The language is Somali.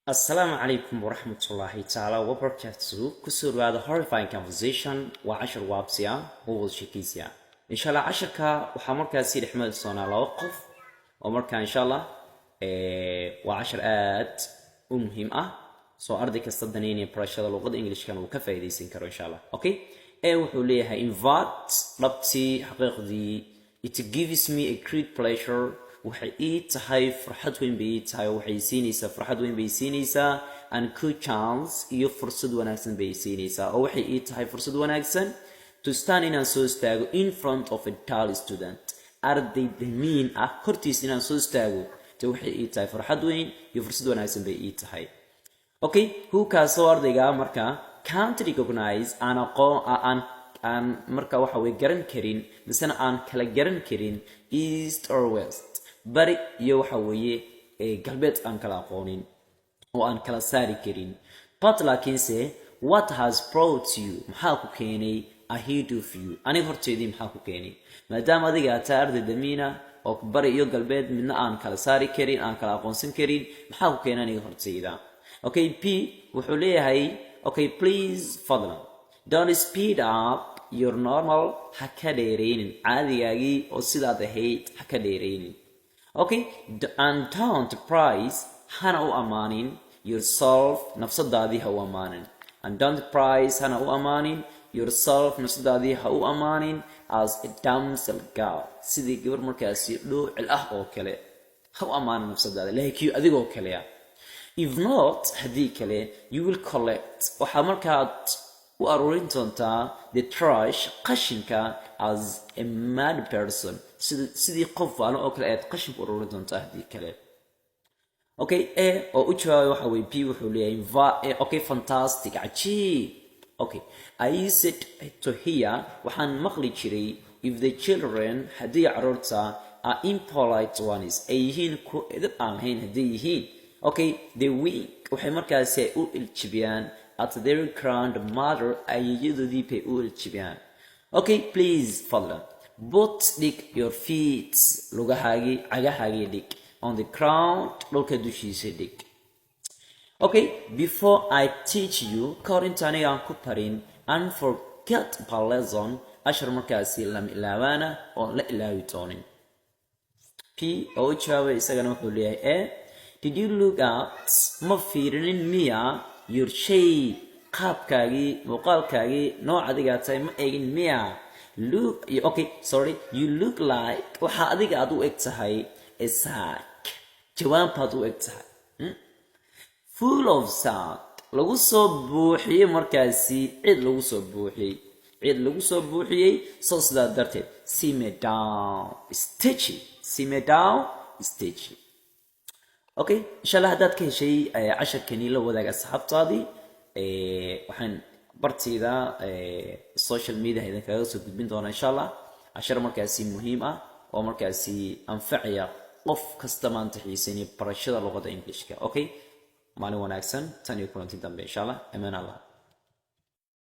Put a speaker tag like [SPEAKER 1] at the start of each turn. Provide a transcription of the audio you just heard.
[SPEAKER 1] السلام عليكم ورحمة الله تعالى وبركاته. كسر هذا horrifying conversation وعشر وابسيا ووالشكيسيا إن شاء الله عشرك وحمرك سيد أحمد الصنع لوقف ومرك إن شاء الله وعشر آت مهم سو أرضك الصدنيني برشة اللغة الإنجليش كانوا كفاية دي سنكروا إن شاء الله أوكي وحوليها invite ربطي حقيقة it gives me a great pleasure waxay ii tahay farxad weyn bay ii tahay waxay siinaysaa farxad weyn bay siinaysaa and good chance iyo fursad wanaagsan bay siinaysaa oo waxay ii tahay fursad wanaagsan to stand inaan soo istaago in front of a tall student arday damiin hortiis inaan soo istaago te waxay ii tahay farxad weyn iyo fursad wanaagsan bay ii tahay okay who kaasoo ardayga marka can't recognize aan marka waxa way garan karin misana aan kala garan karin east or west bari iyo waxa weeye galbeed aan kala aqoonin oo aan kala saari karin but laakiinse what has brought you maxaa ku keenay ahead of you aniga horteedii maxaa ku keenay maadaama adiga taa arday damiina oo bari iyo galbeed midna aan kala saari karin aan kala aqoonsan karin maxaa ku keenay aniga horteeda okay p wuxuu leeyahay okay please fadlan don't speed up your normal ha ka dheereynin caadigaagii oo sidaad ahayd ha ka dheereynin okay and don't price hana u amaanin yourself nafsadaadii ha u amaanin and don't price hana u amaanin yourself nafsadaadii ha u amaanin as a damsel girl sidii gabar markaasi dhoocil oo kale ha u amaanin nafsadaada laakiin adigoo kale if not hadii kale you will collect waxa markaad u aruurin doontaa the trash qashinka as a mad person sidii qof aan oo kale aad qashin u aruurin doontaa hadii kale okay oo u jawaabay waxa way p wuxuu leeyahay okay fantastic achieve okay I said to hear waxaan maqli jiray if the children hadii caruurta are impolite ones ay yihiin ku edeb aan hayn hadii yihiin okay they weak waxay markaasi u iljibiyaan at their grandmother ayyadoodii bay u iljibiyaan okay please fadlan put your feet lugahaagi cagahaagi dhig on the ground dhulka dushiisa dhig okay before I teach you currently aan ku parin unforgettable lesson ashar markaasi lama ilaawana oo la ilaawi doonin p oo jawaabay isagana wuxuu leeyahay did you look at ma fiirinin miya your shape qaabkaagii muuqaalkaagii nooc adiga tahay ma eegin miya look okay sorry you look like waxa adiga aad u eg tahay a sack jawaanbaad u eg tahay full of sand lagu soo buuxiyey markaasi cid lagu soo buuxiyey soo sidaa darteed simmer down stitching okay inshallah hadaad ka heshay casharkani la wadaaga asxaabtaadii waxaan bartida social media idin kaga soo gudbin doona inshallah cashar markaasi muhiim oo markaasi anfacaya qof kasta maanta xiiseynaya barashada luqadda Englishka okay maalin wanaagsan tan iyo kulanti dambe inshallah amaan Allah